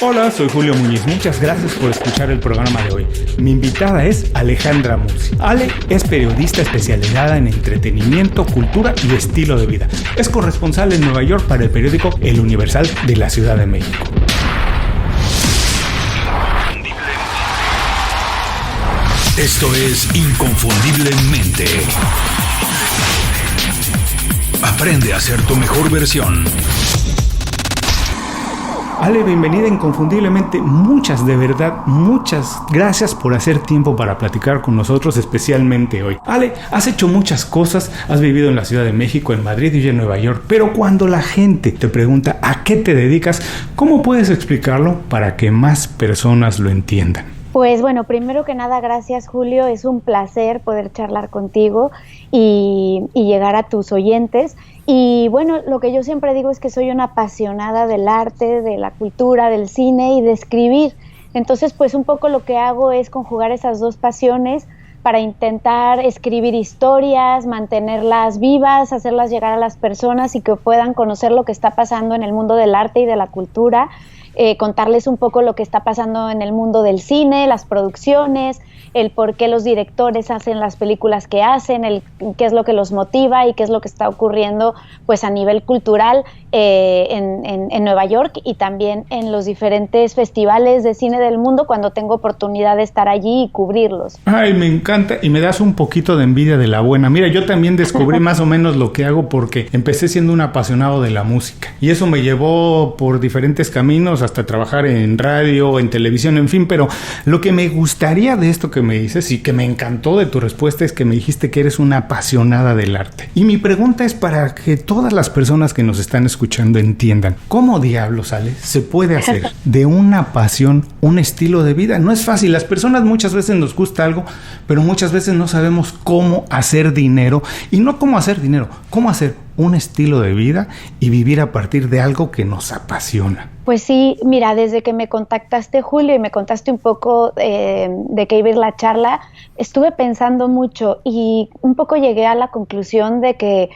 Hola, soy Julio Muñiz. Muchas gracias por escuchar el programa de hoy. Mi invitada es Alejandra Mursi. Ale es periodista especializada en entretenimiento, cultura y estilo de vida. Es corresponsal en Nueva York para el periódico El Universal de la Ciudad de México. Esto es Inconfundiblemente. Aprende a ser tu mejor versión. Ale, bienvenida Inconfundiblemente. Muchas gracias por hacer tiempo para platicar con nosotros, especialmente hoy. Ale, has hecho muchas cosas, has vivido en la Ciudad de México, en Madrid y en Nueva York, pero cuando la gente te pregunta a qué te dedicas, ¿cómo puedes explicarlo para que más personas lo entiendan? Pues bueno, primero que nada, gracias Julio, es un placer poder charlar contigo y llegar a tus oyentes. Y bueno, lo que yo siempre digo es que soy una apasionada del arte, de la cultura, del cine y de escribir. Entonces, pues un poco lo que hago es conjugar esas dos pasiones para intentar escribir historias, mantenerlas vivas, hacerlas llegar a las personas y que puedan conocer lo que está pasando en el mundo del arte y de la cultura. Contarles un poco lo que está pasando en el mundo del cine, las producciones, el por qué los directores hacen las películas que hacen, qué es lo que los motiva y qué es lo que está ocurriendo pues a nivel cultural en Nueva York y también en los diferentes festivales de cine del mundo cuando tengo oportunidad de estar allí y cubrirlos. Ay, me encanta y me das un poquito de envidia de la buena. Mira, yo también descubrí más o menos lo que hago porque empecé siendo un apasionado de la música y eso me llevó por diferentes caminos hasta trabajar en radio, en televisión, en fin, pero lo que me gustaría de esto que me dices y que me encantó de tu respuesta es que me dijiste que eres una apasionada del arte. Y mi pregunta es para que todas las personas que nos están escuchando entiendan, ¿cómo diablos, Ale, se puede hacer de una pasión un estilo de vida? No es fácil, las personas muchas veces nos gusta algo, pero muchas veces no sabemos cómo hacer dinero, y no cómo hacer dinero, cómo hacer un estilo de vida y vivir a partir de algo que nos apasiona. Pues sí, mira, desde que me contactaste, Julio, y me contaste un poco de qué iba a ir la charla, estuve pensando mucho y un poco llegué a la conclusión de que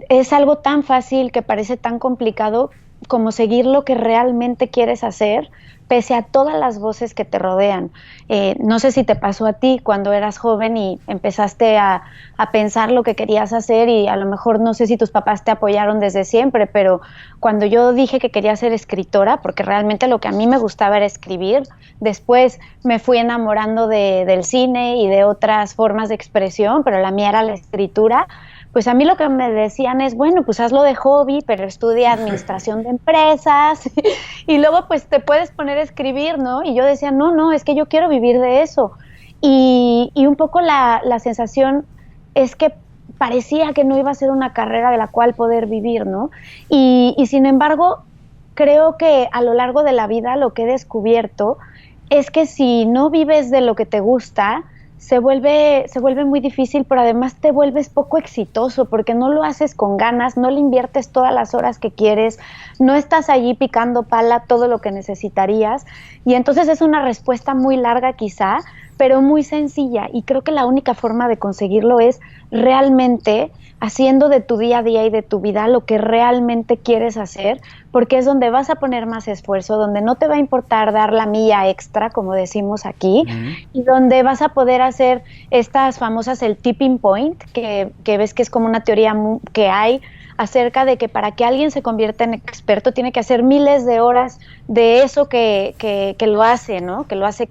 es algo tan fácil que parece tan complicado como seguir lo que realmente quieres hacer, pese a todas las voces que te rodean. No sé si te pasó a ti cuando eras joven y empezaste a pensar lo que querías hacer y a lo mejor no sé si tus papás te apoyaron desde siempre, pero cuando yo dije que quería ser escritora, porque realmente lo que a mí me gustaba era escribir, después me fui enamorando del cine y de otras formas de expresión, pero la mía era la escritura. Pues a mí lo que me decían es, bueno, pues hazlo de hobby, pero estudia administración de empresas y luego pues te puedes poner a escribir, ¿no? Y yo decía, no, es que yo quiero vivir de eso. Y un poco la sensación es que parecía que no iba a ser una carrera de la cual poder vivir, ¿no? Y sin embargo, creo que a lo largo de la vida lo que he descubierto es que si no vives de lo que te gusta, se vuelve muy difícil, pero además te vuelves poco exitoso porque no lo haces con ganas, no le inviertes todas las horas que quieres, no estás allí picando pala todo lo que necesitarías y entonces es una respuesta muy larga quizá, pero muy sencilla y creo que la única forma de conseguirlo es realmente haciendo de tu día a día y de tu vida lo que realmente quieres hacer, porque es donde vas a poner más esfuerzo, donde no te va a importar dar la milla extra, como decimos aquí, y donde vas a poder hacer estas famosas, el tipping point, que ves que es como una teoría que hay acerca de que para que alguien se convierta en experto tiene que hacer miles de horas de eso que lo hace, ¿no? Que lo hace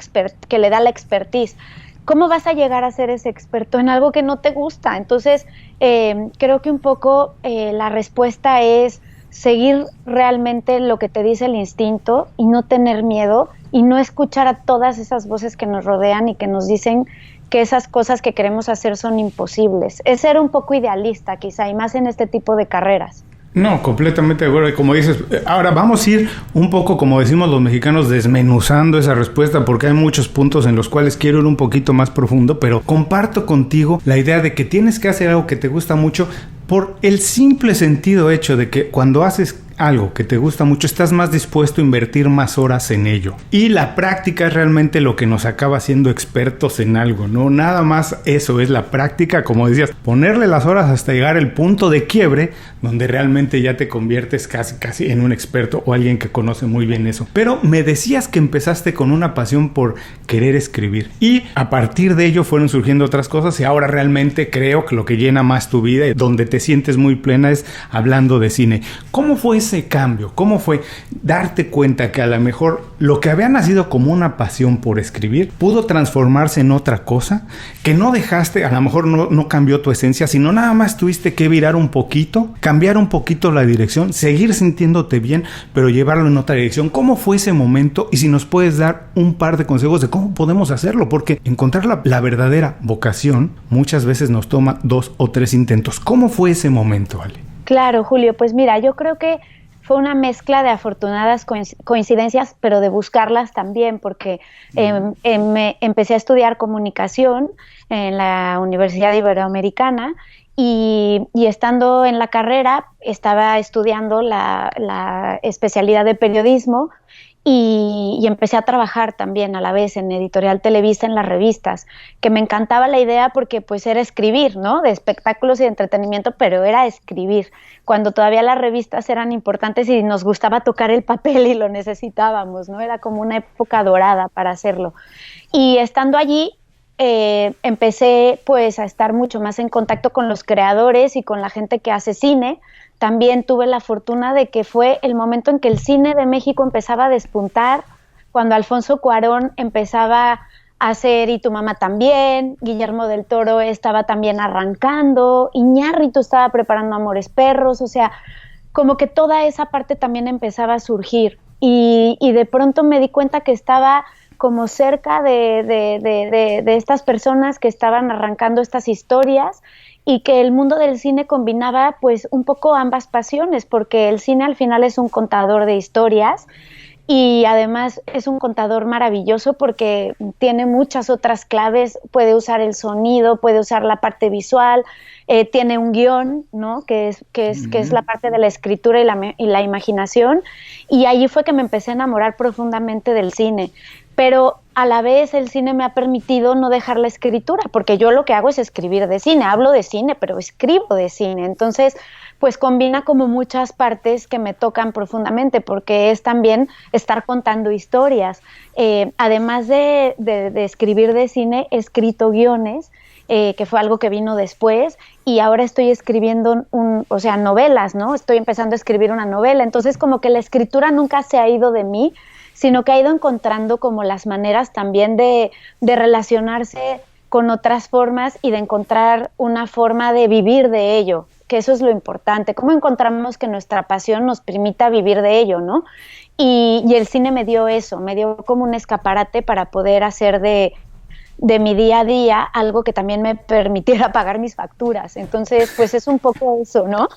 que le da la expertise. ¿Cómo vas a llegar a ser ese experto en algo que no te gusta? Entonces, creo que un poco la respuesta es seguir realmente lo que te dice el instinto y no tener miedo y no escuchar a todas esas voces que nos rodean y que nos dicen que esas cosas que queremos hacer son imposibles. Es ser un poco idealista quizá y más en este tipo de carreras. No, completamente de acuerdo. Como dices, ahora vamos a ir un poco, como decimos los mexicanos, desmenuzando esa respuesta porque hay muchos puntos en los cuales quiero ir un poquito más profundo, pero comparto contigo la idea de que tienes que hacer algo que te gusta mucho por el simple sentido hecho de que cuando haces algo que te gusta mucho, estás más dispuesto a invertir más horas en ello. Y la práctica es realmente lo que nos acaba haciendo expertos en algo, ¿no? Nada más eso es la práctica, como decías, ponerle las horas hasta llegar al punto de quiebre donde realmente ya te conviertes casi en un experto o alguien que conoce muy bien eso. Pero me decías que empezaste con una pasión por querer escribir y a partir de ello fueron surgiendo otras cosas y ahora realmente creo que lo que llena más tu vida y donde te sientes muy plena es hablando de cine. ¿Cómo fue ese cambio? ¿Cómo fue darte cuenta que a lo mejor lo que había nacido como una pasión por escribir pudo transformarse en otra cosa? Que no dejaste, a lo mejor no cambió tu esencia, sino nada más tuviste que virar un poquito, cambiar un poquito la dirección, seguir sintiéndote bien, pero llevarlo en otra dirección. ¿Cómo fue ese momento? Y si nos puedes dar un par de consejos de cómo podemos hacerlo, porque encontrar la verdadera vocación muchas veces nos toma 2 o 3 intentos. ¿Cómo fue ese momento, Ale? Claro, Julio, pues mira, yo creo que fue una mezcla de afortunadas coincidencias, pero de buscarlas también, porque empecé a estudiar comunicación en la Universidad Iberoamericana y estando en la carrera estaba estudiando la especialidad de periodismo y empecé a trabajar también a la vez en Editorial Televisa, en las revistas, que me encantaba la idea porque pues era escribir, ¿no? De espectáculos y de entretenimiento, pero era escribir, cuando todavía las revistas eran importantes y nos gustaba tocar el papel y lo necesitábamos, ¿no? Era como una época dorada para hacerlo. Y estando allí, empecé pues a estar mucho más en contacto con los creadores y con la gente que hace cine. También tuve la fortuna de que fue el momento en que el cine de México empezaba a despuntar, cuando Alfonso Cuarón empezaba a hacer Y tu mamá también, Guillermo del Toro estaba también arrancando, Iñárritu estaba preparando Amores Perros, o sea, como que toda esa parte también empezaba a surgir y de pronto me di cuenta que estaba como cerca de estas personas que estaban arrancando estas historias y que el mundo del cine combinaba pues un poco ambas pasiones, porque el cine al final es un contador de historias y además es un contador maravilloso porque tiene muchas otras claves, puede usar el sonido, puede usar la parte visual, tiene un guión, ¿no? que es la parte de la escritura y la imaginación, y allí fue que me empecé a enamorar profundamente del cine. Pero a la vez el cine me ha permitido no dejar la escritura, porque yo lo que hago es escribir de cine, hablo de cine, pero escribo de cine. Entonces, pues combina como muchas partes que me tocan profundamente, porque es también estar contando historias. Además de escribir de cine, he escrito guiones, que fue algo que vino después, y ahora estoy escribiendo novelas, ¿no? Estoy empezando a escribir una novela. Entonces, como que la escritura nunca se ha ido de mí, sino que ha ido encontrando como las maneras también de relacionarse con otras formas y de encontrar una forma de vivir de ello, que eso es lo importante. ¿Cómo encontramos que nuestra pasión nos permita vivir de ello, no? Y el cine me dio eso, me dio como un escaparate para poder hacer de mi día a día algo que también me permitiera pagar mis facturas. Entonces, pues es un poco eso, ¿no?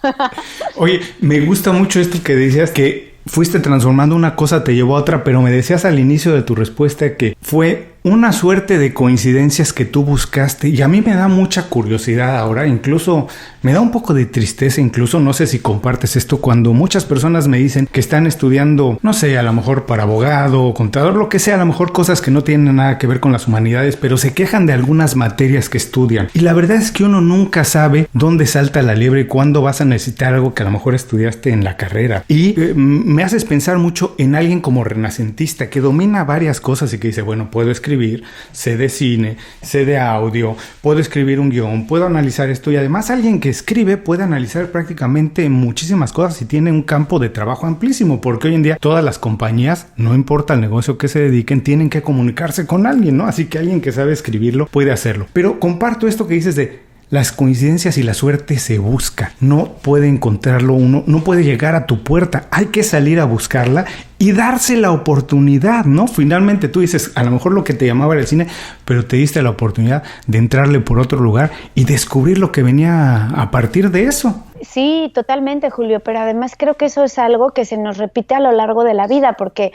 Oye, me gusta mucho esto que decías, que fuiste transformando una cosa, te llevó a otra, pero me decías al inicio de tu respuesta que fue una suerte de coincidencias que tú buscaste, y a mí me da mucha curiosidad ahora, incluso me da un poco de tristeza, incluso no sé si compartes esto, cuando muchas personas me dicen que están estudiando, no sé, a lo mejor para abogado o contador, lo que sea, a lo mejor cosas que no tienen nada que ver con las humanidades, pero se quejan de algunas materias que estudian, y la verdad es que uno nunca sabe dónde salta la liebre y cuándo vas a necesitar algo que a lo mejor estudiaste en la carrera, y me haces pensar mucho en alguien como renacentista que domina varias cosas y que dice, bueno, puedo escribir, sé de cine, sé de audio, puedo escribir un guión, puedo analizar esto, y además alguien que escribe puede analizar prácticamente muchísimas cosas y tiene un campo de trabajo amplísimo, porque hoy en día todas las compañías, no importa el negocio que se dediquen, tienen que comunicarse con alguien, ¿no? Así que alguien que sabe escribirlo puede hacerlo. Pero comparto esto que dices de las coincidencias y la suerte se busca. No puede encontrarlo uno, no puede llegar a tu puerta. Hay que salir a buscarla y darse la oportunidad, ¿no? Finalmente tú dices, a lo mejor lo que te llamaba era el cine, pero te diste la oportunidad de entrarle por otro lugar y descubrir lo que venía a partir de eso. Sí, totalmente, Julio, pero además creo que eso es algo que se nos repite a lo largo de la vida, porque,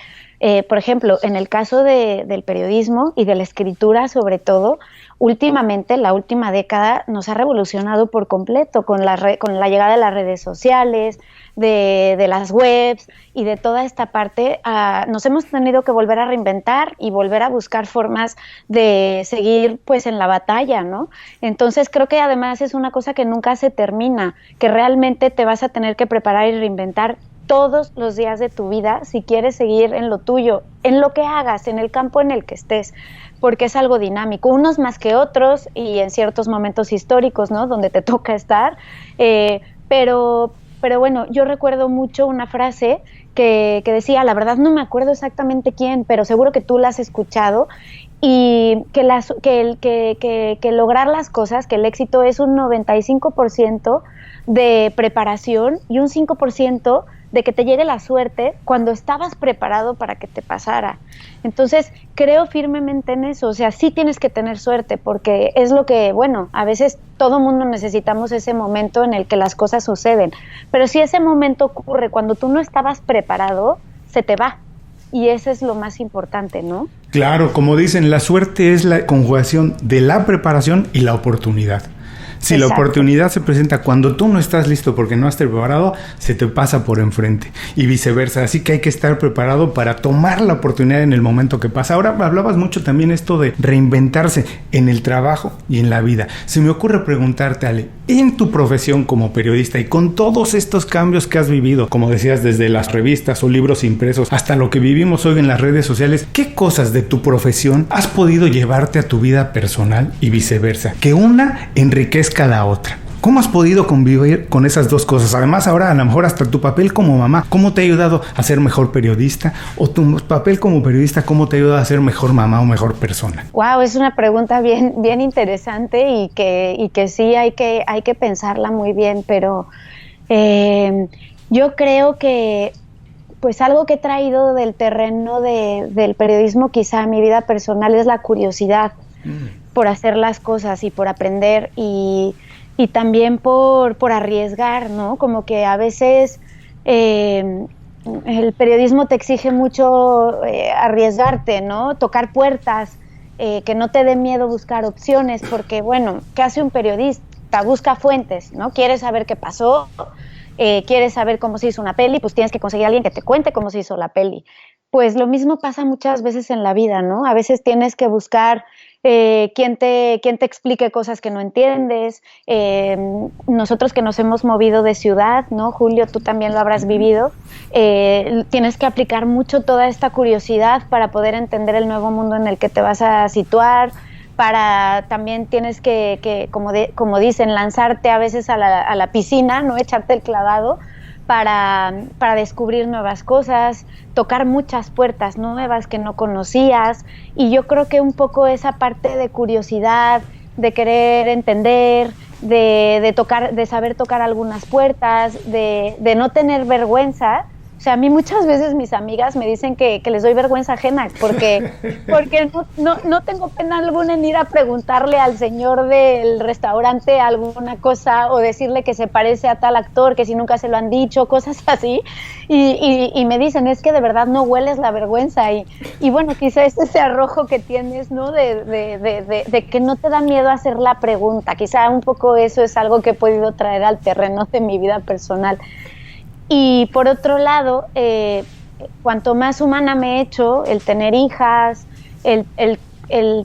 por ejemplo, en el caso del periodismo y de la escritura sobre todo, últimamente, la última década, nos ha revolucionado por completo con con la llegada de las redes sociales, de las webs y de toda esta parte. Nos hemos tenido que volver a reinventar y volver a buscar formas de seguir pues en la batalla, ¿no? Entonces creo que además es una cosa que nunca se termina, que realmente te vas a tener que preparar y reinventar todos los días de tu vida si quieres seguir en lo tuyo, en lo que hagas, en el campo en el que estés, porque es algo dinámico, unos más que otros y en ciertos momentos históricos, ¿no? Donde te toca estar, pero bueno, yo recuerdo mucho una frase que decía, la verdad no me acuerdo exactamente quién, pero seguro que tú la has escuchado, y que lograr las cosas, que el éxito es un 95% de preparación y un 5% de que te llegue la suerte cuando estabas preparado para que te pasara. Entonces, creo firmemente en eso. O sea, sí tienes que tener suerte porque es lo que, bueno, a veces todo mundo necesitamos ese momento en el que las cosas suceden. Pero si ese momento ocurre cuando tú no estabas preparado, se te va. Y eso es lo más importante, ¿no? Claro, como dicen, la suerte es la conjugación de la preparación y la oportunidad. Si Exacto. La oportunidad se presenta cuando tú no estás listo porque no has preparado, se te pasa por enfrente y viceversa. Así que hay que estar preparado para tomar la oportunidad en el momento que pasa. Ahora hablabas mucho también esto de reinventarse en el trabajo y en la vida. Se me ocurre preguntarte, Ale, en tu profesión como periodista y con todos estos cambios que has vivido, como decías, desde las revistas o libros impresos hasta lo que vivimos hoy en las redes sociales, ¿qué cosas de tu profesión has podido llevarte a tu vida personal y viceversa? Que una enriquezca la otra. ¿Cómo has podido convivir con esas dos cosas? Además, ahora a lo mejor hasta tu papel como mamá, ¿cómo te ha ayudado a ser mejor periodista? ¿O tu papel como periodista, cómo te ha ayudado a ser mejor mamá o mejor persona? Wow, es una pregunta bien interesante y que sí hay que pensarla muy bien, pero yo creo que pues algo que he traído del terreno del periodismo quizá a mi vida personal es la curiosidad por hacer las cosas y por aprender y también por arriesgar, ¿no? Como que a veces el periodismo te exige mucho arriesgarte, ¿no? Tocar puertas, que no te dé miedo buscar opciones, porque bueno, ¿qué hace un periodista? Busca fuentes, ¿no? Quiere saber qué pasó, quieres saber cómo se hizo una peli, pues tienes que conseguir a alguien que te cuente cómo se hizo la peli. Pues lo mismo pasa muchas veces en la vida, ¿no? A veces tienes que buscar quien te explique cosas que no entiendes. Nosotros que nos hemos movido de ciudad, ¿no? Julio, tú también lo habrás vivido. Tienes que aplicar mucho toda esta curiosidad para poder entender el nuevo mundo en el que te vas a situar. También tienes que como dicen, lanzarte a veces a la piscina, ¿no? Echarte el clavado para descubrir nuevas cosas, tocar muchas puertas nuevas que no conocías. Y yo creo que un poco esa parte de curiosidad, de querer entender, de saber tocar algunas puertas, de no tener vergüenza. O sea, a mí muchas veces mis amigas me dicen que les doy vergüenza ajena porque no tengo pena alguna en ir a preguntarle al señor del restaurante alguna cosa o decirle que se parece a tal actor, que si nunca se lo han dicho, cosas así. Y me dicen, es que de verdad no hueles la vergüenza. Y bueno, quizá es ese arrojo que tienes, ¿no? De que no te da miedo hacer la pregunta. Quizá un poco eso es algo que he podido traer al terreno de mi vida personal. Y por otro lado, cuanto más humana me he hecho, el tener hijas, el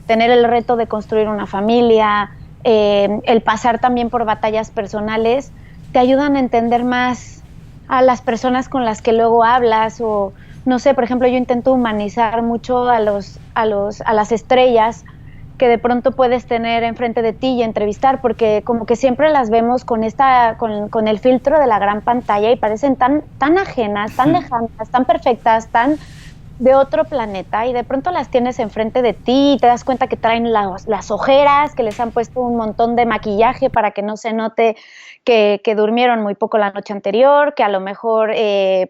tener el reto de construir una familia, el pasar también por batallas personales, te ayudan a entender más a las personas con las que luego hablas. O no sé, por ejemplo, yo intento humanizar mucho a las estrellas que de pronto puedes tener enfrente de ti y entrevistar, porque como que siempre las vemos con el filtro de la gran pantalla y parecen tan ajenas, tan lejanas, tan perfectas, tan de otro planeta, y de pronto las tienes enfrente de ti y te das cuenta que traen las ojeras, que les han puesto un montón de maquillaje para que no se note que durmieron muy poco la noche anterior, que a lo mejor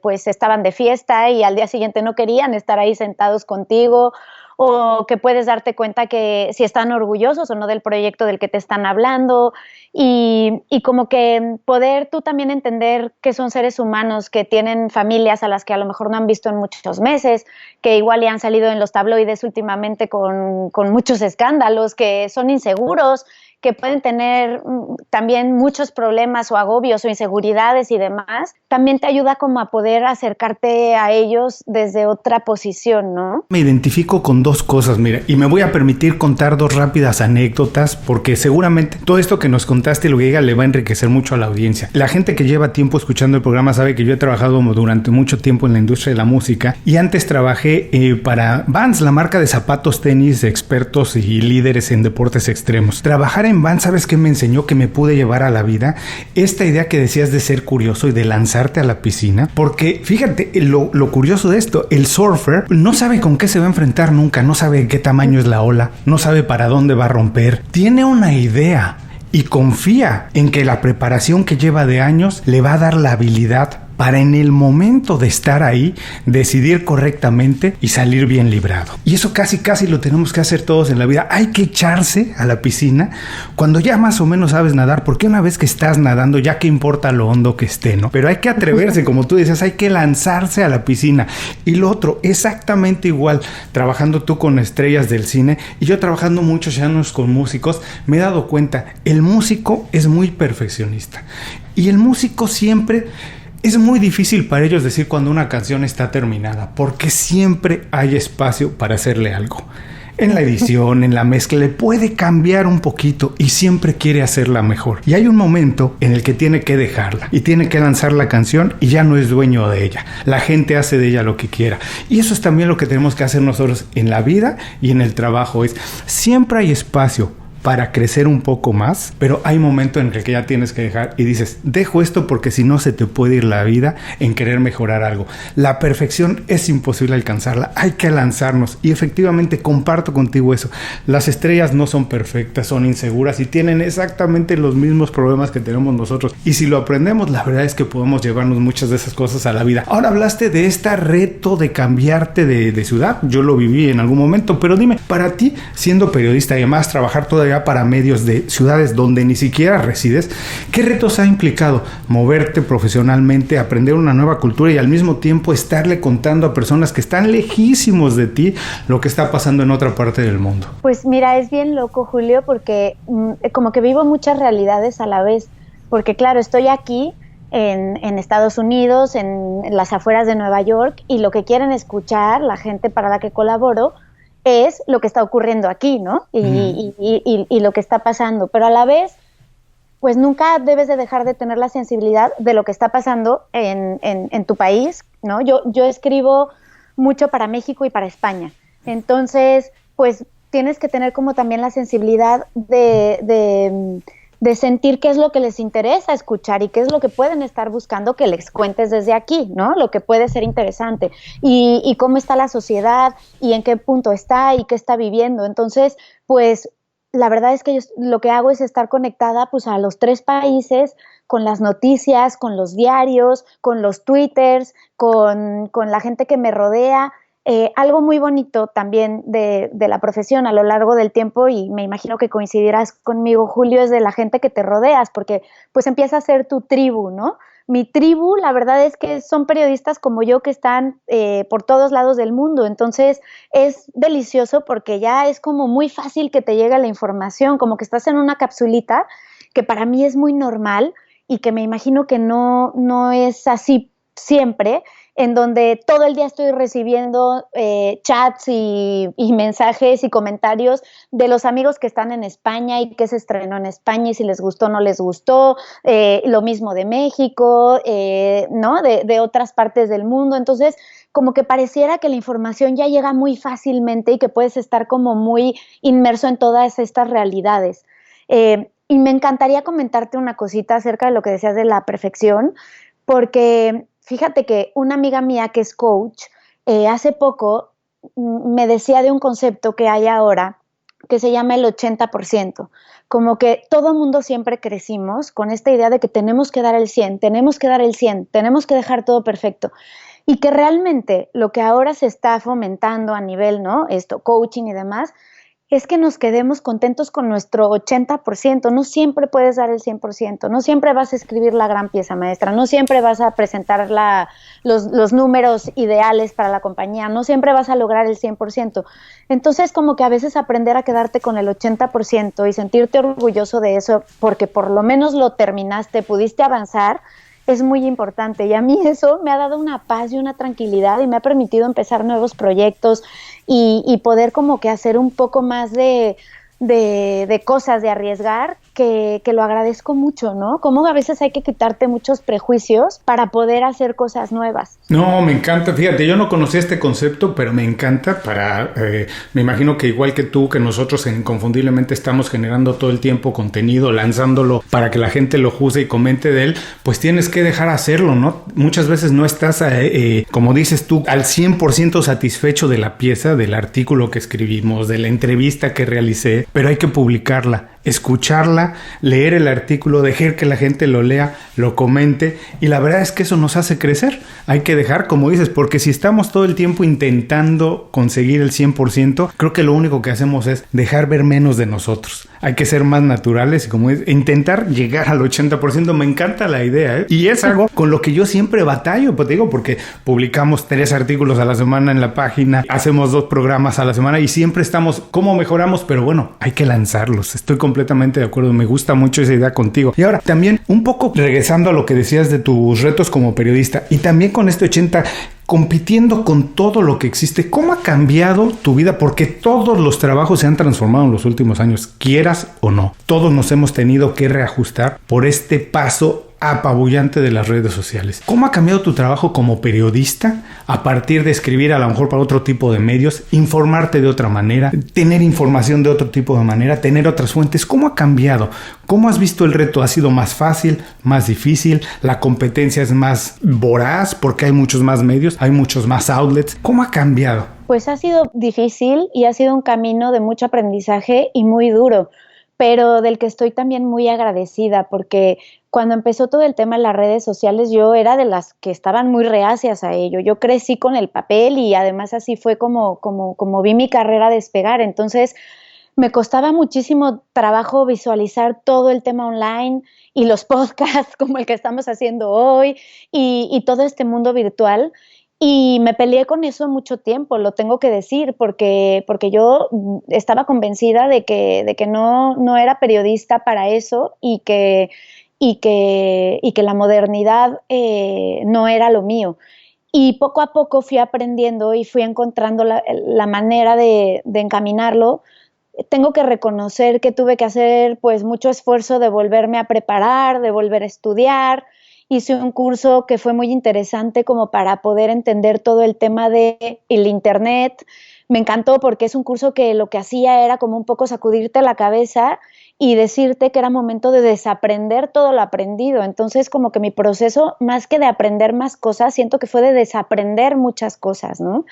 pues estaban de fiesta y al día siguiente no querían estar ahí sentados contigo, o que puedes darte cuenta que si están orgullosos o no del proyecto del que te están hablando y como que poder tú también entender que son seres humanos que tienen familias a las que a lo mejor no han visto en muchos meses, que igual ya han salido en los tabloides últimamente con muchos escándalos, que son inseguros, que pueden tener también muchos problemas o agobios o inseguridades y demás, también te ayuda como a poder acercarte a ellos desde otra posición, ¿no? Me identifico con dos cosas, mira, y me voy a permitir contar dos rápidas anécdotas porque seguramente todo esto que nos contaste y lo que llega le va a enriquecer mucho a la audiencia. La gente que lleva tiempo escuchando el programa sabe que yo he trabajado durante mucho tiempo en la industria de la música y antes trabajé para Vans, la marca de zapatos tenis expertos y líderes en deportes extremos. Trabajar en Vans, ¿sabes qué me enseñó que me pude llevar a la vida? Esta idea que decías de ser curioso y de lanzarte a la piscina, porque fíjate lo curioso de esto, el surfer no sabe con qué se va a enfrentar nunca, no sabe qué tamaño es la ola, no sabe para dónde va a romper, tiene una idea y confía en que la preparación que lleva de años le va a dar la habilidad para en el momento de estar ahí decidir correctamente y salir bien librado. Y eso casi lo tenemos que hacer todos en la vida. Hay que echarse a la piscina cuando ya más o menos sabes nadar, porque una vez que estás nadando ya que importa lo hondo que esté, ¿no? Pero hay que atreverse, como tú dices, hay que lanzarse a la piscina. Y lo otro, exactamente igual, trabajando tú con estrellas del cine y yo trabajando muchos años con músicos, me he dado cuenta, el músico es muy perfeccionista y el músico siempre... Es muy difícil para ellos decir cuando una canción está terminada, porque siempre hay espacio para hacerle algo. En la edición, en la mezcla, le puede cambiar un poquito y siempre quiere hacerla mejor. Y hay un momento en el que tiene que dejarla y tiene que lanzar la canción y ya no es dueño de ella. La gente hace de ella lo que quiera. Y eso es también lo que tenemos que hacer nosotros en la vida y en el trabajo. Siempre hay espacio para crecer un poco más, pero hay momentos en el que ya tienes que dejar y dices, dejo esto porque si no se te puede ir la vida en querer mejorar algo. La perfección es imposible alcanzarla, hay que lanzarnos y efectivamente comparto contigo eso. Las estrellas no son perfectas, son inseguras y tienen exactamente los mismos problemas que tenemos nosotros y si lo aprendemos, la verdad es que podemos llevarnos muchas de esas cosas a la vida. Ahora hablaste de este reto de cambiarte de ciudad, yo lo viví en algún momento, pero dime, para ti, siendo periodista y además trabajar todavía para medios de ciudades donde ni siquiera resides, ¿qué retos ha implicado moverte profesionalmente, aprender una nueva cultura y al mismo tiempo estarle contando a personas que están lejísimos de ti lo que está pasando en otra parte del mundo? Pues mira, es bien loco, Julio, porque como que vivo muchas realidades a la vez, porque claro, estoy aquí en Estados Unidos, en las afueras de Nueva York, y lo que quieren escuchar la gente para la que colaboro es lo que está ocurriendo aquí, ¿no? Y lo que está pasando. Pero a la vez, pues nunca debes de dejar de tener la sensibilidad de lo que está pasando en tu país, ¿no? Yo escribo mucho para México y para España. Entonces, pues tienes que tener como también la sensibilidad de sentir qué es lo que les interesa escuchar y qué es lo que pueden estar buscando que les cuentes desde aquí, ¿no? Lo que puede ser interesante y cómo está la sociedad y en qué punto está y qué está viviendo. Entonces, pues la verdad es que yo lo que hago es estar conectada pues a los 3 países con las noticias, con los diarios, con los twitters, con la gente que me rodea. Algo muy bonito también de la profesión a lo largo del tiempo, y me imagino que coincidirás conmigo, Julio, es de la gente que te rodeas, porque pues empieza a ser tu tribu, ¿no? Mi tribu, la verdad es que son periodistas como yo que están por todos lados del mundo, entonces es delicioso porque ya es como muy fácil que te llegue la información, como que estás en una capsulita, que para mí es muy normal y que me imagino que no es así siempre, en donde todo el día estoy recibiendo chats y mensajes y comentarios de los amigos que están en España y que se estrenó en España y si les gustó o no les gustó, lo mismo de México, ¿no? De otras partes del mundo. Entonces, como que pareciera que la información ya llega muy fácilmente y que puedes estar como muy inmerso en todas estas realidades. Y me encantaría comentarte una cosita acerca de lo que decías de la perfección, porque fíjate que una amiga mía que es coach, hace poco me decía de un concepto que hay ahora que se llama el 80%. Como que todo mundo siempre crecimos con esta idea de que tenemos que dar el 100, tenemos que dar el 100, tenemos que dejar todo perfecto. y que realmente lo que ahora se está fomentando a nivel, ¿no? Coaching y demás, es que nos quedemos contentos con nuestro 80%. No siempre puedes dar el 100%, no siempre vas a escribir la gran pieza maestra, no siempre vas a presentar los números ideales para la compañía, no siempre vas a lograr el 100%. Entonces, como que a veces aprender a quedarte con el 80% y sentirte orgulloso de eso, porque por lo menos lo terminaste, pudiste avanzar, es muy importante, y a mí eso me ha dado una paz y una tranquilidad y me ha permitido empezar nuevos proyectos y poder como que hacer un poco más de cosas, de arriesgar, que lo agradezco mucho, ¿no? Como a veces hay que quitarte muchos prejuicios para poder hacer cosas nuevas. No, me encanta, fíjate, yo no conocía este concepto, pero me encanta me imagino que igual que tú, que nosotros en Inconfundiblemente estamos generando todo el tiempo contenido, lanzándolo para que la gente lo juzgue y comente de él, pues tienes que dejar hacerlo, ¿no? Muchas veces no estás, como dices tú, al 100% satisfecho de la pieza, del artículo que escribimos, de la entrevista que realicé, pero hay que publicarla, escucharla, leer el artículo, dejar que la gente lo lea, lo comente, y la verdad es que eso nos hace crecer. Hay que dejar, como dices, porque si estamos todo el tiempo intentando conseguir el 100%, creo que lo único que hacemos es dejar ver menos de nosotros. Hay que ser más naturales y como es, intentar llegar al 80%. Me encanta la idea, ¿eh? Y es algo con lo que yo siempre batallo, pues te digo, porque publicamos 3 artículos a la semana en la página, hacemos 2 programas a la semana y siempre estamos, ¿cómo mejoramos? Pero bueno, hay que lanzarlos. Estoy completamente de acuerdo, me gusta mucho esa idea contigo. Y ahora, también un poco regresando a lo que decías de tus retos como periodista y también con este 80, compitiendo con todo lo que existe, ¿cómo ha cambiado tu vida? Porque todos los trabajos se han transformado en los últimos años, quieras o no. Todos nos hemos tenido que reajustar por este paso apabullante de las redes sociales. ¿Cómo ha cambiado tu trabajo como periodista a partir de escribir a lo mejor para otro tipo de medios, informarte de otra manera, tener información de otro tipo de manera, tener otras fuentes? ¿Cómo ha cambiado? ¿Cómo has visto el reto? ¿Ha sido más fácil, más difícil? ¿La competencia es más voraz porque hay muchos más medios, hay muchos más outlets? ¿Cómo ha cambiado? Pues ha sido difícil y ha sido un camino de mucho aprendizaje y muy duro, pero del que estoy también muy agradecida, porque cuando empezó todo el tema en las redes sociales, yo era de las que estaban muy reacias a ello. Yo crecí con el papel y además así fue como vi mi carrera despegar. Entonces, me costaba muchísimo trabajo visualizar todo el tema online y los podcasts como el que estamos haciendo hoy y todo este mundo virtual. Y me peleé con eso mucho tiempo, lo tengo que decir, porque yo estaba convencida de que no era periodista para eso y que la modernidad no era lo mío. Y poco a poco fui aprendiendo y fui encontrando la manera de encaminarlo. Tengo que reconocer que tuve que hacer pues mucho esfuerzo de volverme a preparar, de volver a estudiar. Hice un curso que fue muy interesante como para poder entender todo el tema del internet. Me encantó porque es un curso que lo que hacía era como un poco sacudirte la cabeza y decirte que era momento de desaprender todo lo aprendido. Entonces, como que mi proceso, más que de aprender más cosas, siento que fue de desaprender muchas cosas, ¿no?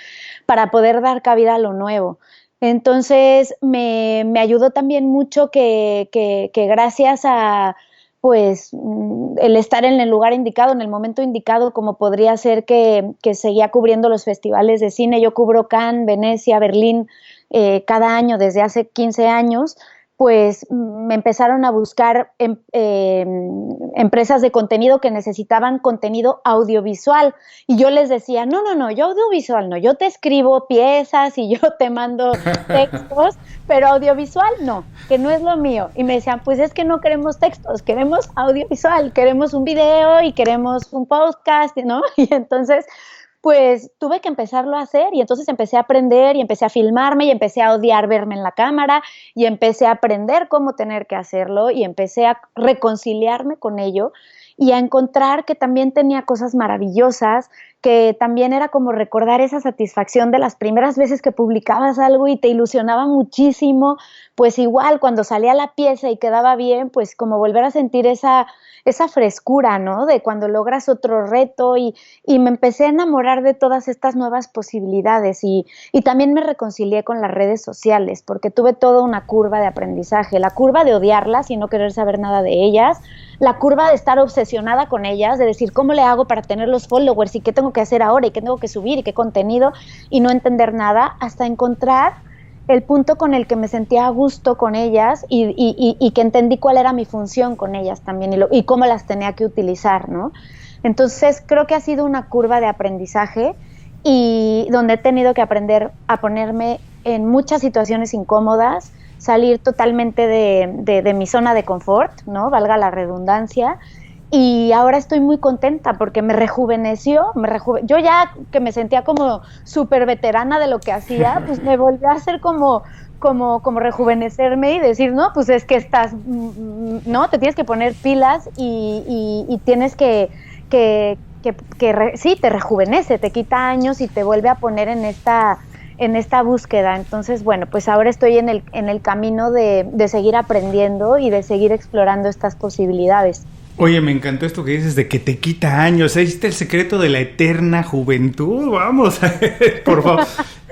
Para poder dar cabida a lo nuevo. Entonces, me ayudó también mucho que gracias a pues el estar en el lugar indicado, en el momento indicado, como podría ser que seguía cubriendo los festivales de cine. Yo cubro Cannes, Venecia, Berlín cada año desde hace 15 años, pues me empezaron a buscar empresas de contenido que necesitaban contenido audiovisual. Y yo les decía, no, yo audiovisual no, yo te escribo piezas y yo te mando textos, pero audiovisual no, que no es lo mío. Y me decían, pues es que no queremos textos, queremos audiovisual, queremos un video y queremos un podcast, ¿no? Y entonces pues tuve que empezarlo a hacer y entonces empecé a aprender y empecé a filmarme y empecé a odiar verme en la cámara y empecé a aprender cómo tener que hacerlo y empecé a reconciliarme con ello y a encontrar que también tenía cosas maravillosas, que también era como recordar esa satisfacción de las primeras veces que publicabas algo y te ilusionaba muchísimo, pues igual cuando salía la pieza y quedaba bien, pues como volver a sentir esa frescura, ¿no? De cuando logras otro reto y me empecé a enamorar de todas estas nuevas posibilidades y también me reconcilié con las redes sociales porque tuve toda una curva de aprendizaje, la curva de odiarlas y no querer saber nada de ellas, la curva de estar obsesionada con ellas, de decir, ¿cómo le hago para tener los followers y qué tengo tengo que hacer ahora y qué tengo que subir y qué contenido y no entender nada, hasta encontrar el punto con el que me sentía a gusto con ellas y que entendí cuál era mi función con ellas también y cómo las tenía que utilizar, ¿no? Entonces creo que ha sido una curva de aprendizaje y donde he tenido que aprender a ponerme en muchas situaciones incómodas, salir totalmente de mi zona de confort, ¿no? Valga la redundancia. Y ahora estoy muy contenta porque me rejuveneció, yo ya que me sentía como súper veterana de lo que hacía, pues me volví a hacer como rejuvenecerme y decir, no, pues es que estás, no, te tienes que poner pilas y tienes sí, te rejuvenece, te quita años y te vuelve a poner en esta búsqueda. Entonces, bueno, pues ahora estoy en el camino de seguir aprendiendo y de seguir explorando estas posibilidades. Oye, me encantó esto que dices de que te quita años. Ahí está el secreto de la eterna juventud. Vamos, por favor.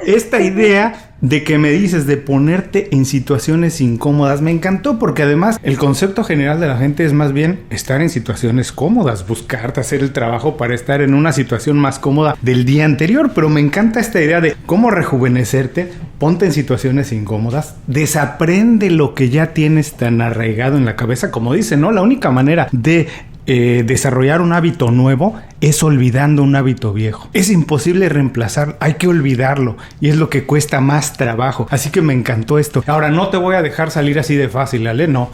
Esta idea de que me dices de ponerte en situaciones incómodas me encantó, porque además el concepto general de la gente es más bien estar en situaciones cómodas, buscarte hacer el trabajo para estar en una situación más cómoda del día anterior. Pero me encanta esta idea de cómo rejuvenecerte. Ponte en situaciones incómodas, desaprende lo que ya tienes tan arraigado en la cabeza, como dicen, ¿no? La única manera de desarrollar un hábito nuevo es olvidando un hábito viejo. Es imposible reemplazar, hay que olvidarlo y es lo que cuesta más trabajo. Así que me encantó esto. Ahora no te voy a dejar salir así de fácil, Ale, no.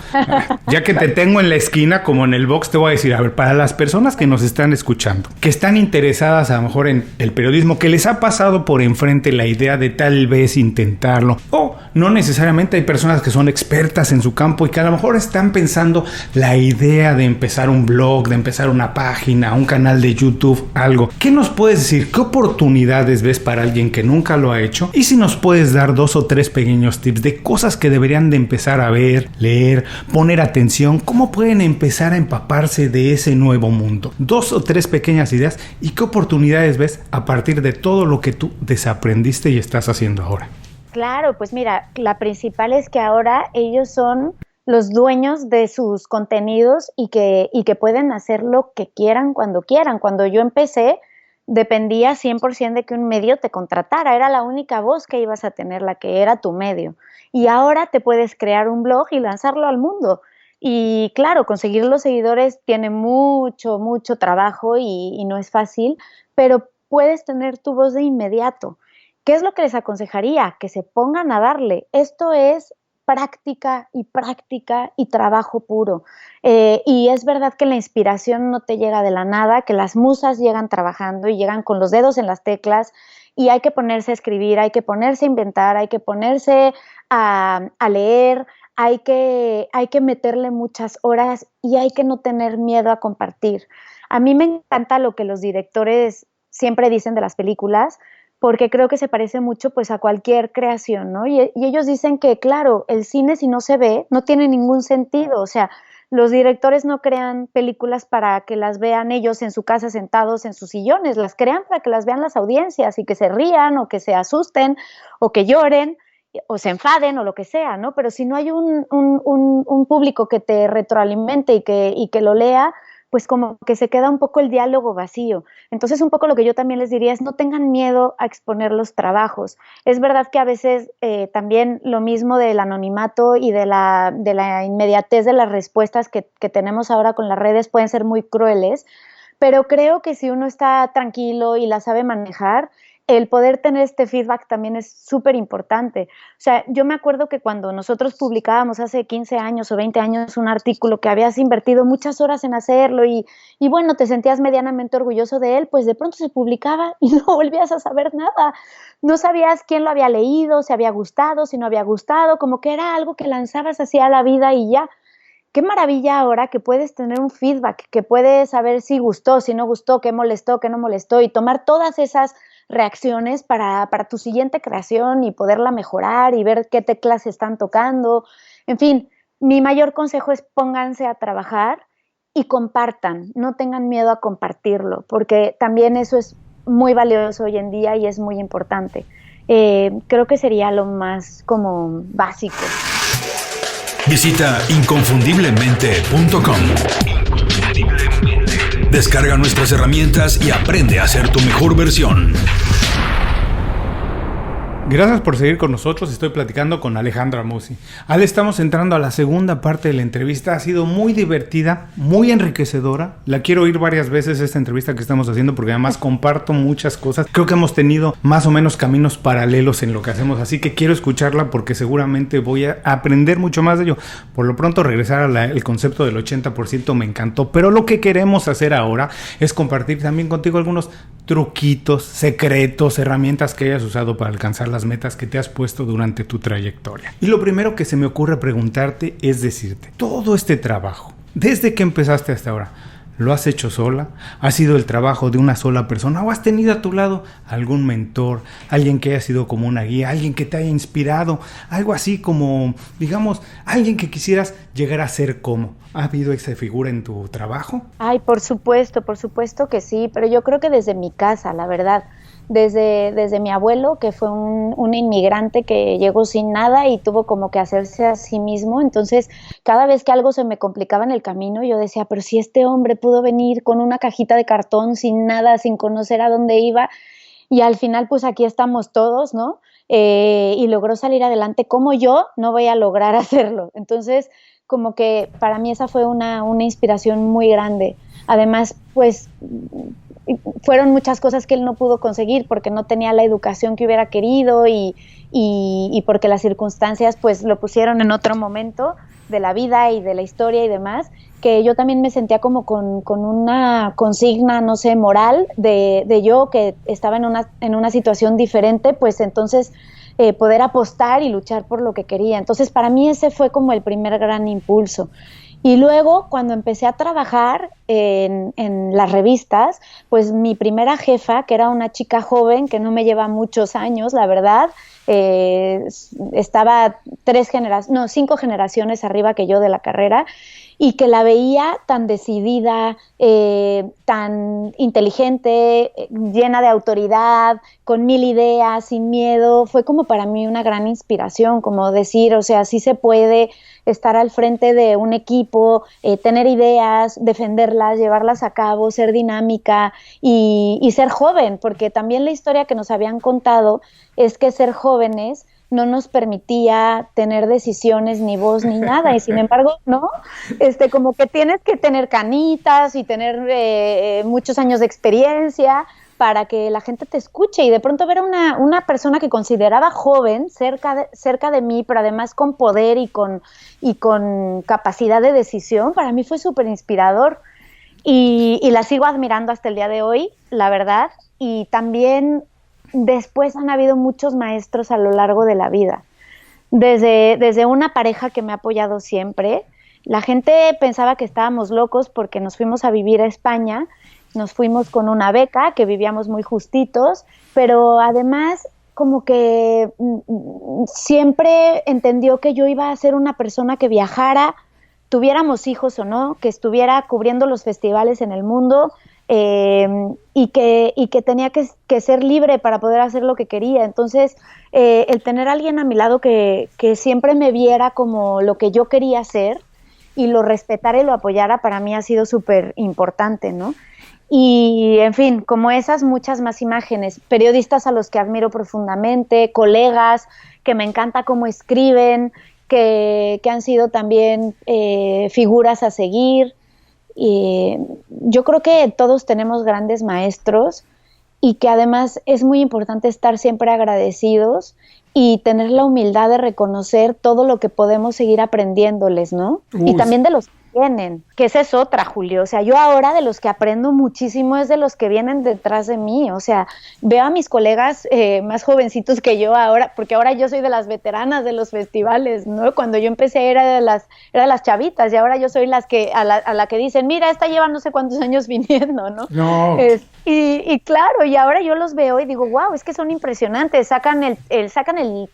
Ya que te tengo en la esquina como en el box, te voy a decir, a ver, para las personas que nos están escuchando, que están interesadas a lo mejor en el periodismo, que les ha pasado por enfrente la idea de tal vez intentarlo, o no necesariamente hay personas que son expertas en su campo y que a lo mejor están pensando la idea de empezar un blog, de empezar una página, un canal de YouTube, algo. ¿Qué nos puedes decir? ¿Qué oportunidades ves para alguien que nunca lo ha hecho? Y si nos puedes dar 2 o 3 pequeños tips de cosas que deberían de empezar a ver, leer, poner atención, cómo pueden empezar a empaparse de ese nuevo mundo. 2 o 3 pequeñas ideas y qué oportunidades ves a partir de todo lo que tú desaprendiste y estás haciendo ahora. Claro, pues mira, la principal es que ahora ellos son los dueños de sus contenidos y que pueden hacer lo que quieran cuando quieran. Cuando yo empecé, dependía 100% de que un medio te contratara. Era la única voz que ibas a tener, la que era tu medio. Y ahora te puedes crear un blog y lanzarlo al mundo. Y claro, conseguir los seguidores tiene mucho, mucho trabajo y no es fácil, pero puedes tener tu voz de inmediato. ¿Qué es lo que les aconsejaría? Que se pongan a darle. Esto es práctica y trabajo puro. Y es verdad que la inspiración no te llega de la nada, que las musas llegan trabajando y llegan con los dedos en las teclas y hay que ponerse a escribir, hay que ponerse a inventar, hay que ponerse a leer, hay que meterle muchas horas y hay que no tener miedo a compartir. A mí me encanta lo que los directores siempre dicen de las películas, porque creo que se parece mucho pues a cualquier creación, ¿no? Y ellos dicen que, claro, el cine si no se ve no tiene ningún sentido, o sea, los directores no crean películas para que las vean ellos en su casa sentados en sus sillones, las crean para que las vean las audiencias y que se rían o que se asusten o que lloren o se enfaden o lo que sea, ¿no? Pero si no hay un público que te retroalimente y que lo lea, pues como que se queda un poco el diálogo vacío. Entonces un poco lo que yo también les diría es no tengan miedo a exponer los trabajos. Es verdad que a veces también lo mismo del anonimato y de la inmediatez de las respuestas que tenemos ahora con las redes pueden ser muy crueles, pero creo que si uno está tranquilo y la sabe manejar, el poder tener este feedback también es súper importante. O sea, yo me acuerdo que cuando nosotros publicábamos hace 15 años o 20 años un artículo que habías invertido muchas horas en hacerlo y bueno, te sentías medianamente orgulloso de él, pues de pronto se publicaba y no volvías a saber nada. No sabías quién lo había leído, si había gustado, si no había gustado, como que era algo que lanzabas así a la vida y ya. Qué maravilla ahora que puedes tener un feedback, que puedes saber si gustó, si no gustó, qué molestó, qué no molestó y tomar todas esas reacciones para tu siguiente creación y poderla mejorar y ver qué teclas están tocando. En fin, mi mayor consejo es pónganse a trabajar y compartan, no tengan miedo a compartirlo, porque también eso es muy valioso hoy en día y es muy importante. Creo que sería lo más como básico. Visita inconfundiblemente.com. Descarga nuestras herramientas y aprende a ser tu mejor versión. Gracias por seguir con nosotros. Estoy platicando con Alejandra Musi. Ale, estamos entrando a la segunda parte de la entrevista. Ha sido muy divertida, muy enriquecedora. La quiero oír varias veces esta entrevista que estamos haciendo porque además comparto muchas cosas. Creo que hemos tenido más o menos caminos paralelos en lo que hacemos, así que quiero escucharla porque seguramente voy a aprender mucho más de ello. Por lo pronto, regresar al concepto del 80% me encantó, pero lo que queremos hacer ahora es compartir también contigo algunos truquitos, secretos, herramientas que hayas usado para alcanzar las metas que te has puesto durante tu trayectoria. Y lo primero que se me ocurre preguntarte es decirte, todo este trabajo, desde que empezaste hasta ahora, ¿lo has hecho sola? ¿Ha sido el trabajo de una sola persona? ¿O has tenido a tu lado algún mentor, alguien que haya sido como una guía, alguien que te haya inspirado, algo así como, digamos, alguien que quisieras llegar a ser como? ¿Ha habido esa figura en tu trabajo? Ay, por supuesto que sí, pero yo creo que desde mi casa, la verdad. Desde mi abuelo, que fue un inmigrante que llegó sin nada y tuvo como que hacerse a sí mismo. Entonces, cada vez que algo se me complicaba en el camino, yo decía, pero si este hombre pudo venir con una cajita de cartón, sin nada, sin conocer a dónde iba, y al final pues aquí estamos todos, ¿no? Y logró salir adelante, ¿cómo yo no voy a lograr hacerlo? Entonces, como que para mí esa fue una inspiración muy grande. Además, pues fueron muchas cosas que él no pudo conseguir porque no tenía la educación que hubiera querido y porque las circunstancias pues lo pusieron en otro momento de la vida y de la historia y demás, que yo también me sentía como con una consigna, no sé, moral de yo que estaba en una situación diferente, pues entonces poder apostar y luchar por lo que quería. Entonces para mí ese fue como el primer gran impulso. Y luego, cuando empecé a trabajar en las revistas, pues mi primera jefa, que era una chica joven, que no me lleva muchos años, la verdad, estaba 5 generaciones arriba que yo de la carrera, y que la veía tan decidida, tan inteligente, llena de autoridad, con 1000 ideas, sin miedo. Fue como para mí una gran inspiración, como decir, o sea, sí se puede estar al frente de un equipo, tener ideas, defenderlas, llevarlas a cabo, ser dinámica y ser joven, porque también la historia que nos habían contado es que ser jóvenes no nos permitía tener decisiones, ni voz, ni nada, y sin embargo, ¿no? Como que tienes que tener canitas y tener muchos años de experiencia para que la gente te escuche, y de pronto ver a una persona que consideraba joven cerca de mí, pero además con poder y con capacidad de decisión, para mí fue súper inspirador, y la sigo admirando hasta el día de hoy, la verdad. Y también después han habido muchos maestros a lo largo de la vida, desde una pareja que me ha apoyado siempre. La gente pensaba que estábamos locos porque nos fuimos a vivir a España, nos fuimos con una beca, que vivíamos muy justitos, pero además como que siempre entendió que yo iba a ser una persona que viajara, tuviéramos hijos o no, que estuviera cubriendo los festivales en el mundo, y que tenía que ser libre para poder hacer lo que quería. Entonces, el tener a alguien a mi lado que siempre me viera como lo que yo quería hacer y lo respetara y lo apoyara, para mí ha sido súper importante, ¿no? Y, en fin, como esas, muchas más imágenes. Periodistas a los que admiro profundamente, colegas que me encanta cómo escriben, que han sido también figuras a seguir. Y yo creo que todos tenemos grandes maestros y que además es muy importante estar siempre agradecidos y tener la humildad de reconocer todo lo que podemos seguir aprendiéndoles, ¿no? Uy. Y también de los que vienen, que esa es otra, Julio. O sea, yo ahora de los que aprendo muchísimo es de los que vienen detrás de mí. O sea, veo a mis colegas más jovencitos que yo ahora, porque ahora yo soy de las veteranas de los festivales, ¿no? Cuando yo empecé era de las chavitas, y ahora yo soy a la que dicen, mira, esta lleva no sé cuántos años viniendo, ¿no? No. Y claro, y ahora yo los veo y digo, wow, es que son impresionantes. Sacan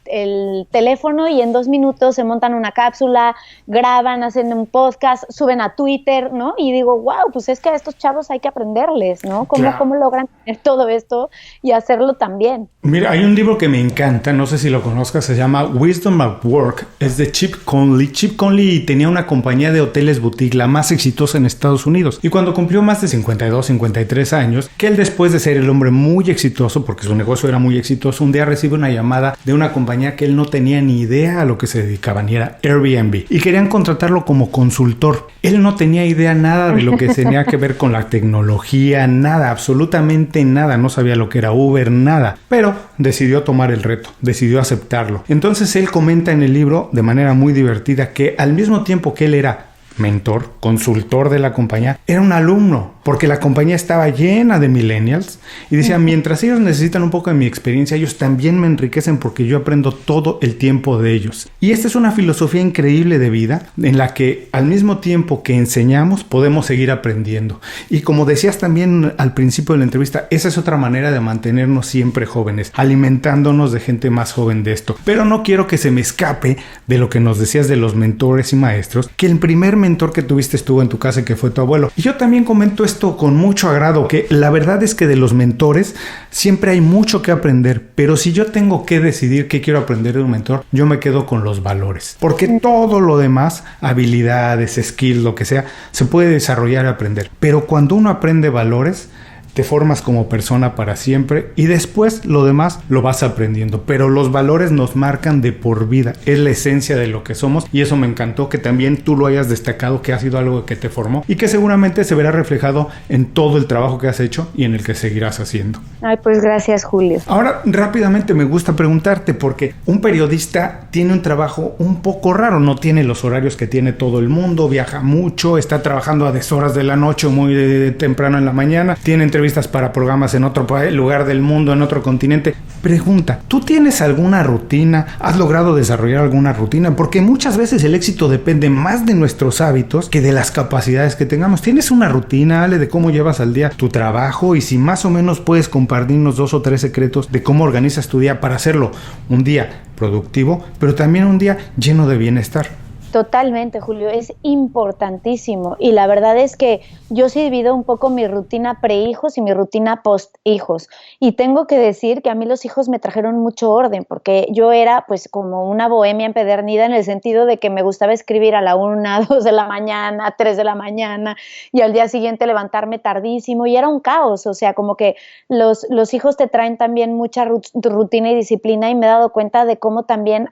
el teléfono y en 2 minutos se montan una cápsula, graban, hacen un podcast. suben a Twitter, ¿no? Y digo, wow, pues es que a estos chavos hay que aprenderles, ¿no? ¿Cómo logran tener todo esto y hacerlo también? Mira, hay un libro que me encanta, no sé si lo conozcas, se llama Wisdom at Work, es de Chip Conley. Chip Conley tenía una compañía de hoteles boutique, la más exitosa en Estados Unidos, y cuando cumplió más de 52, 53 años, que él, después de ser el hombre muy exitoso, porque su negocio era muy exitoso, un día recibe una llamada de una compañía que él no tenía ni idea a lo que se dedicaban, y era Airbnb, y querían contratarlo como consultor. Él no tenía idea nada de lo que tenía que ver con la tecnología, nada, absolutamente nada, no sabía lo que era Uber, nada, pero decidió tomar el reto, decidió aceptarlo. Entonces él comenta en el libro de manera muy divertida que al mismo tiempo que él era mentor, consultor de la compañía, era un alumno, porque la compañía estaba llena de millennials y decía, mientras ellos necesitan un poco de mi experiencia, ellos también me enriquecen porque yo aprendo todo el tiempo de ellos. Y esta es una filosofía increíble de vida en la que al mismo tiempo que enseñamos podemos seguir aprendiendo. Y como decías también al principio de la entrevista, esa es otra manera de mantenernos siempre jóvenes, alimentándonos de gente más joven de esto. Pero no quiero que se me escape de lo que nos decías de los mentores y maestros, que el primer mentor que tuviste estuvo en tu casa, que fue tu abuelo. Y yo también comento esto con mucho agrado, que la verdad es que de los mentores siempre hay mucho que aprender, pero si yo tengo que decidir qué quiero aprender de un mentor, yo me quedo con los valores, porque todo lo demás, habilidades, skills, lo que sea, se puede desarrollar y aprender, pero cuando uno aprende valores, te formas como persona para siempre y después lo demás lo vas aprendiendo, pero los valores nos marcan de por vida, es la esencia de lo que somos y eso me encantó que también tú lo hayas destacado, que ha sido algo que te formó y que seguramente se verá reflejado en todo el trabajo que has hecho y en el que seguirás haciendo. Ay, pues gracias, Julio. Ahora rápidamente me gusta preguntarte, porque un periodista tiene un trabajo un poco raro, no tiene los horarios que tiene todo el mundo, viaja mucho, está trabajando a deshoras de la noche o muy temprano en la mañana, tiene entrevistas para programas en otro lugar del mundo, en otro continente. Pregunta, ¿tú tienes alguna rutina? ¿Has logrado desarrollar alguna rutina? Porque muchas veces el éxito depende más de nuestros hábitos que de las capacidades que tengamos. ¿Tienes una rutina, Ale, de cómo llevas al día tu trabajo? Y si más o menos puedes compartirnos 2 o 3 secretos de cómo organizas tu día para hacerlo un día productivo, pero también un día lleno de bienestar. Totalmente, Julio, es importantísimo y la verdad es que yo sí divido un poco mi rutina pre-hijos y mi rutina post-hijos y tengo que decir que a mí los hijos me trajeron mucho orden porque yo era pues como una bohemia empedernida en el sentido de que me gustaba escribir a la 1, 2 de la mañana, 3 de la mañana y al día siguiente levantarme tardísimo y era un caos, o sea, como que los hijos te traen también mucha rutina y disciplina y me he dado cuenta de cómo también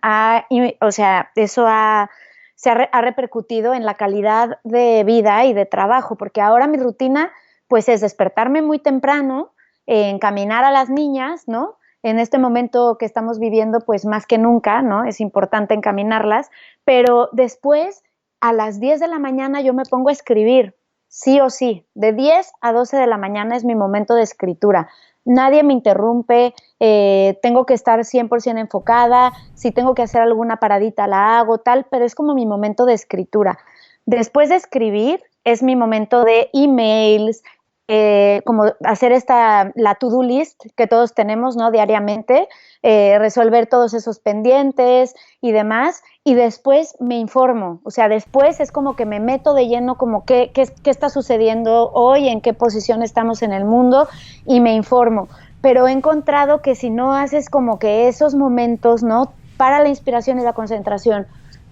eso ha repercutido en la calidad de vida y de trabajo, porque ahora mi rutina pues es despertarme muy temprano, encaminar a las niñas, ¿no? En este momento que estamos viviendo pues más que nunca, ¿no? Es importante encaminarlas, pero después a las 10 de la mañana yo me pongo a escribir, sí o sí, de 10 a 12 de la mañana es mi momento de escritura. Nadie me interrumpe, tengo que estar 100% enfocada, si tengo que hacer alguna paradita la hago, tal, pero es como mi momento de escritura. Después de escribir es mi momento de emails, como hacer la to-do list que todos tenemos, ¿no? Diariamente, resolver todos esos pendientes y demás, y después me informo, o sea, después es como que me meto de lleno como qué está sucediendo hoy, en qué posición estamos en el mundo y me informo, pero he encontrado que si no haces como que esos momentos, ¿no? Para la inspiración y la concentración,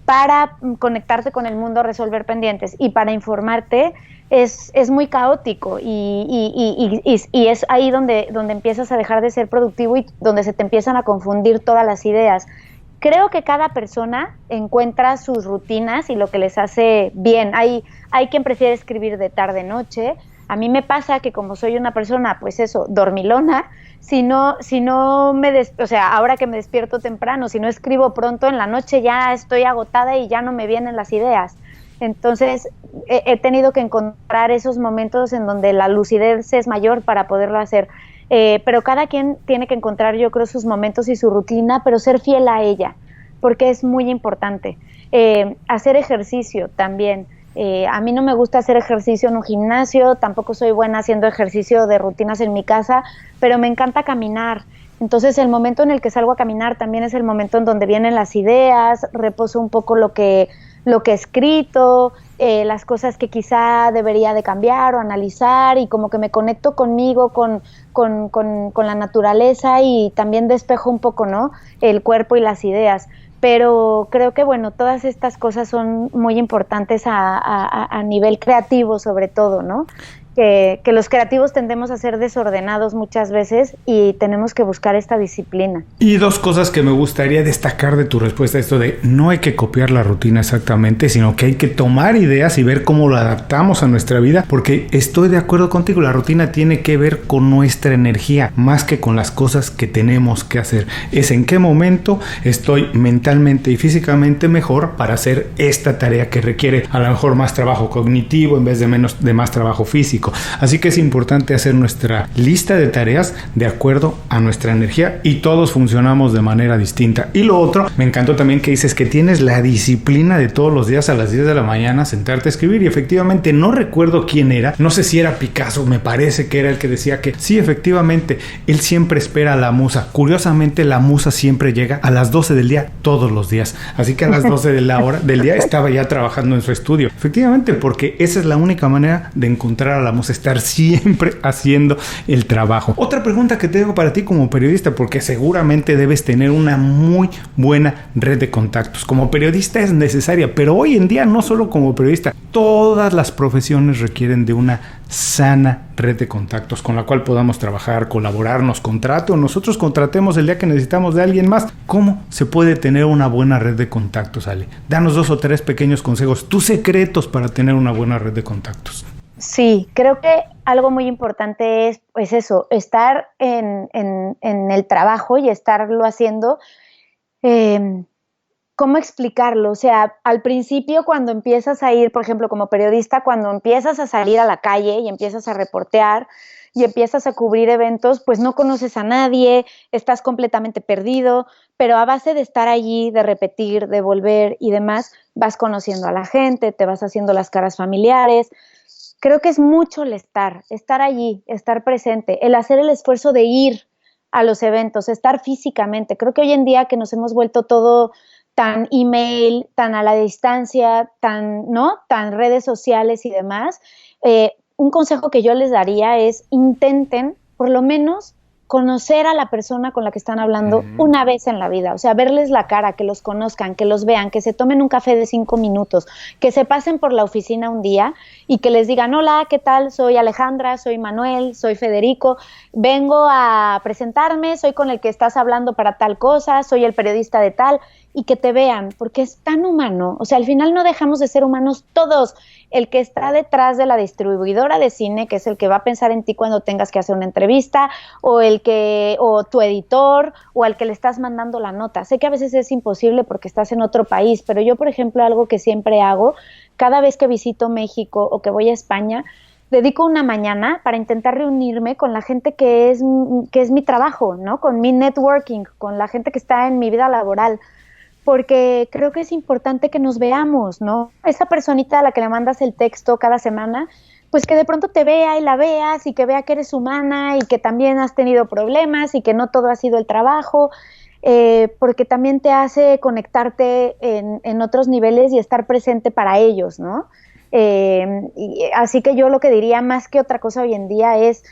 para conectarte con el mundo, resolver pendientes y para informarte, es muy caótico y es ahí donde empiezas a dejar de ser productivo y donde se te empiezan a confundir todas las ideas. Creo que cada persona encuentra sus rutinas y lo que les hace bien. Hay quien prefiere escribir de tarde-noche. A mí me pasa que como soy una persona, pues eso, dormilona, ahora que me despierto temprano, si no escribo pronto en la noche ya estoy agotada y ya no me vienen las ideas. Entonces he tenido que encontrar esos momentos en donde la lucidez es mayor para poderlo hacer. Pero cada quien tiene que encontrar, yo creo, sus momentos y su rutina, pero ser fiel a ella, porque es muy importante. Hacer ejercicio también. A mí no me gusta hacer ejercicio en un gimnasio, tampoco soy buena haciendo ejercicio de rutinas en mi casa, pero me encanta caminar. Entonces el momento en el que salgo a caminar también es el momento en donde vienen las ideas, reposo un poco lo que lo que he escrito, las cosas que quizá debería de cambiar o analizar, y como que me conecto conmigo, con la naturaleza, y también despejo un poco, ¿no?, el cuerpo y las ideas. Pero creo que, bueno, todas estas cosas son muy importantes a nivel creativo, sobre todo, ¿no? Que los creativos tendemos a ser desordenados muchas veces y tenemos que buscar esta disciplina. Y dos cosas que me gustaría destacar de tu respuesta, esto de no hay que copiar la rutina exactamente, sino que hay que tomar ideas y ver cómo lo adaptamos a nuestra vida, porque estoy de acuerdo contigo, la rutina tiene que ver con nuestra energía, más que con las cosas que tenemos que hacer. Es en qué momento estoy mentalmente y físicamente mejor para hacer esta tarea que requiere a lo mejor más trabajo cognitivo en vez de más trabajo físico. Así que es importante hacer nuestra lista de tareas de acuerdo a nuestra energía, y todos funcionamos de manera distinta. Y lo otro, me encantó también que dices que tienes la disciplina de todos los días a las 10 de la mañana sentarte a escribir, y efectivamente no recuerdo quién era, no sé si era Picasso, me parece que era el que decía que sí, efectivamente, él siempre espera a la musa. Curiosamente, la musa siempre llega a las 12 del día todos los días, así que a las 12 de la hora del día estaba ya trabajando en su estudio. Efectivamente, porque esa es la única manera de encontrar a la musa, estar siempre haciendo el trabajo. Otra pregunta que tengo para ti como periodista, porque seguramente debes tener una muy buena red de contactos. Como periodista es necesaria, pero hoy en día no solo como periodista, todas las profesiones requieren de una sana red de contactos con la cual podamos trabajar, colaborar, nos contrate o nosotros contratemos el día que necesitamos de alguien más. ¿Cómo se puede tener una buena red de contactos, Ale? Danos 2 o 3 pequeños consejos, tus secretos para tener una buena red de contactos. Sí, creo que algo muy importante es, pues eso, estar en el trabajo y estarlo haciendo. ¿Cómo explicarlo? O sea, al principio, cuando empiezas a ir, por ejemplo, como periodista, cuando empiezas a salir a la calle y empiezas a reportear y empiezas a cubrir eventos, pues no conoces a nadie, estás completamente perdido, pero a base de estar allí, de repetir, de volver y demás, vas conociendo a la gente, te vas haciendo las caras familiares. Creo que es mucho el estar allí, estar presente, el hacer el esfuerzo de ir a los eventos, estar físicamente. Creo que hoy en día que nos hemos vuelto todo tan email, tan a la distancia, tan redes sociales y demás, un consejo que yo les daría es intenten por lo menos conocer a la persona con la que están hablando una vez en la vida, o sea, verles la cara, que los conozcan, que los vean, que se tomen un café de 5 minutos, que se pasen por la oficina un día y que les digan, hola, ¿qué tal? Soy Alejandra, soy Manuel, soy Federico, vengo a presentarme, soy con el que estás hablando para tal cosa, soy el periodista de tal, y que te vean, porque es tan humano, o sea, al final no dejamos de ser humanos todos. El que está detrás de la distribuidora de cine, que es el que va a pensar en ti cuando tengas que hacer una entrevista, o tu editor, o al que le estás mandando la nota. Sé que a veces es imposible porque estás en otro país, pero yo, por ejemplo, algo que siempre hago, cada vez que visito México o que voy a España, dedico una mañana para intentar reunirme con la gente que es mi trabajo, ¿no? Con mi networking, con la gente que está en mi vida laboral, porque creo que es importante que nos veamos, ¿no? Esa personita a la que le mandas el texto cada semana, pues que de pronto te vea y la veas y que vea que eres humana y que también has tenido problemas y que no todo ha sido el trabajo, porque también te hace conectarte en otros niveles y estar presente para ellos, ¿no? Así que yo lo que diría más que otra cosa hoy en día es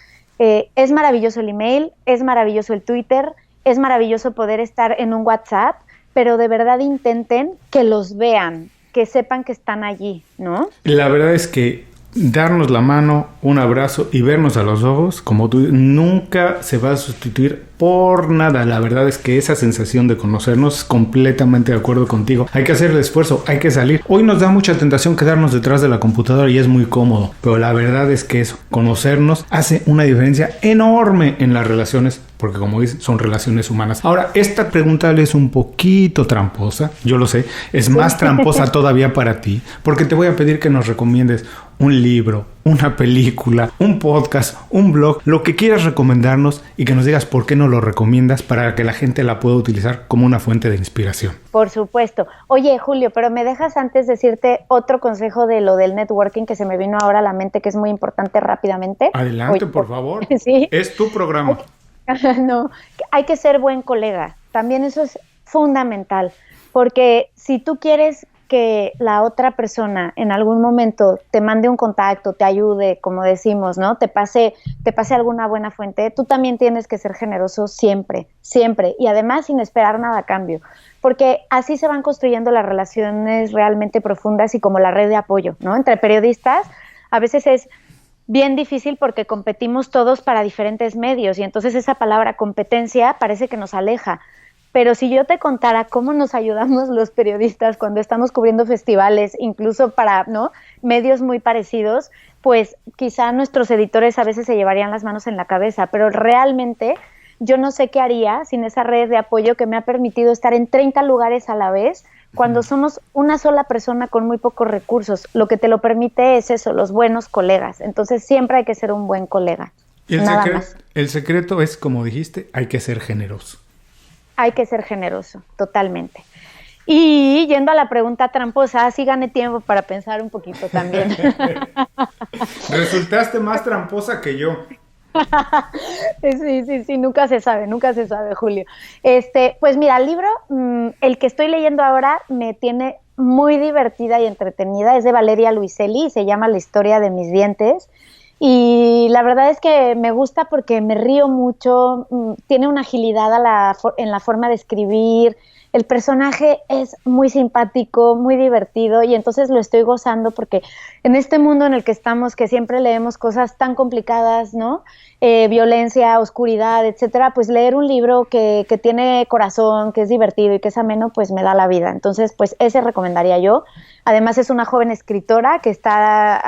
maravilloso el email, es maravilloso el Twitter, es maravilloso poder estar en un WhatsApp, pero de verdad intenten que los vean, que sepan que están allí, ¿no? La verdad es que darnos la mano, un abrazo y vernos a los ojos, como tú, nunca se va a sustituir por nada. La verdad es que esa sensación de conocernos, completamente de acuerdo contigo. Hay que hacer el esfuerzo, hay que salir. Hoy nos da mucha tentación quedarnos detrás de la computadora y es muy cómodo, pero la verdad es que eso, conocernos, hace una diferencia enorme en las relaciones, porque como dices, son relaciones humanas. Ahora, esta pregunta es un poquito tramposa, yo lo sé, es más tramposa todavía para ti, porque te voy a pedir que nos recomiendes un libro, una película, un podcast, un blog, lo que quieras recomendarnos y que nos digas por qué no lo recomiendas para que la gente la pueda utilizar como una fuente de inspiración. Por supuesto. Oye, Julio, pero me dejas antes decirte otro consejo de lo del networking que se me vino ahora a la mente, que es muy importante rápidamente. Adelante, por favor. Sí. Es tu programa. No, hay que ser buen colega. También eso es fundamental, porque si tú quieres que la otra persona en algún momento te mande un contacto, te ayude, como decimos, ¿no? Te pase alguna buena fuente, tú también tienes que ser generoso siempre, siempre, y además sin esperar nada a cambio, porque así se van construyendo las relaciones realmente profundas y como la red de apoyo, ¿no? Entre periodistas a veces es bien difícil porque competimos todos para diferentes medios y entonces esa palabra competencia parece que nos aleja. Pero si yo te contara cómo nos ayudamos los periodistas cuando estamos cubriendo festivales, incluso para, ¿no?, medios muy parecidos, pues quizá nuestros editores a veces se llevarían las manos en la cabeza, pero realmente yo no sé qué haría sin esa red de apoyo que me ha permitido estar en 30 lugares a la vez cuando somos una sola persona con muy pocos recursos. Lo que te lo permite es eso, los buenos colegas. Entonces siempre hay que ser un buen colega. Y el secreto es, como dijiste, hay que ser generoso. Hay que ser generoso, totalmente. Y yendo a la pregunta tramposa, así gané tiempo para pensar un poquito también. Resultaste más tramposa que yo. Sí, nunca se sabe, Julio. Pues mira, el libro, el que estoy leyendo ahora, me tiene muy divertida y entretenida. Es de Valeria Luiselli y se llama La historia de mis dientes. Y la verdad es que me gusta porque me río mucho, tiene una agilidad en la forma de escribir, el personaje es muy simpático, muy divertido y entonces lo estoy gozando porque en este mundo en el que estamos, que siempre leemos cosas tan complicadas, ¿no? Violencia, oscuridad, etcétera, pues leer un libro que tiene corazón, que es divertido y que es ameno, pues me da la vida. Entonces, pues ese recomendaría yo. Además es una joven escritora que está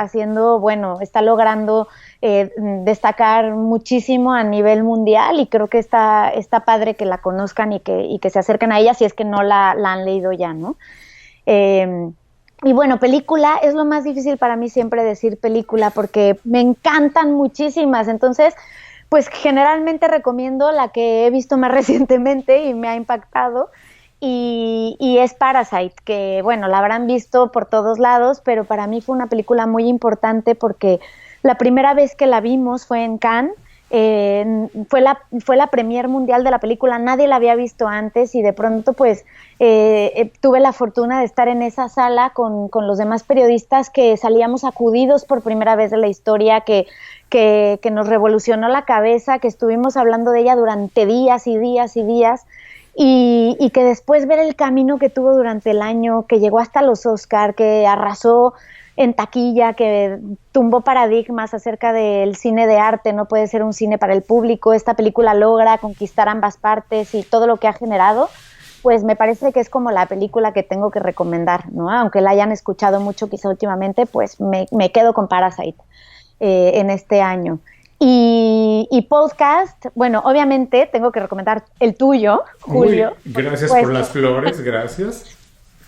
está logrando destacar muchísimo a nivel mundial y creo que está padre que la conozcan y que se acerquen a ella si es que no la han leído ya, ¿no? Y bueno, película, es lo más difícil para mí siempre decir película porque me encantan muchísimas, entonces pues generalmente recomiendo la que he visto más recientemente y me ha impactado y es Parasite, que bueno, la habrán visto por todos lados, pero para mí fue una película muy importante porque la primera vez que la vimos fue en Cannes. Fue la premier mundial de la película, nadie la había visto antes y de pronto pues tuve la fortuna de estar en esa sala con los demás periodistas que salíamos sacudidos por primera vez de la historia, que nos revolucionó la cabeza, que estuvimos hablando de ella durante días y días y días y que después ver el camino que tuvo durante el año, que llegó hasta los Oscar, que arrasó en taquilla, que tumbó paradigmas acerca del cine de arte, no puede ser un cine para el público, esta película logra conquistar ambas partes y todo lo que ha generado, pues me parece que es como la película que tengo que recomendar, ¿no? Aunque la hayan escuchado mucho quizá últimamente, pues me quedo con Parasite en este año. Y podcast, bueno, obviamente tengo que recomendar el tuyo, Julio. Uy, gracias por las flores, gracias.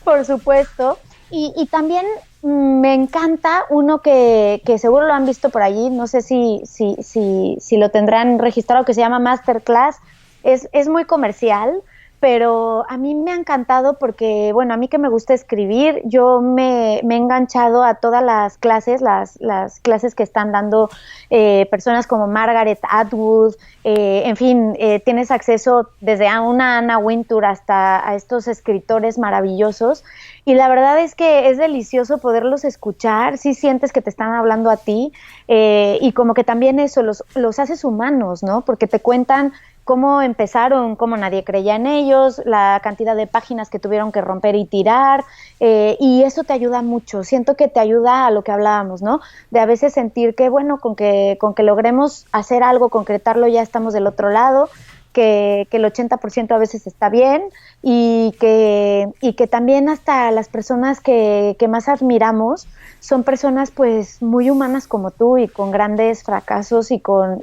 Por supuesto. Y también me encanta uno que seguro lo han visto por allí, no sé si lo tendrán registrado, que se llama Masterclass. Es muy comercial, pero a mí me ha encantado porque, bueno, a mí que me gusta escribir, yo me he enganchado a todas las clases, las clases que están dando personas como Margaret Atwood, en fin, tienes acceso desde a una Anna Wintour hasta a estos escritores maravillosos, y la verdad es que es delicioso poderlos escuchar, sí sientes que te están hablando a ti, y como que también eso los haces humanos, ¿no? Porque te cuentan cómo empezaron, cómo nadie creía en ellos, la cantidad de páginas que tuvieron que romper y tirar, y eso te ayuda mucho. Siento que te ayuda a lo que hablábamos, ¿no? De a veces sentir que, bueno, con que logremos hacer algo, concretarlo, ya estamos del otro lado, que el 80% a veces está bien y que también hasta las personas que más admiramos son personas pues muy humanas como tú y con grandes fracasos y con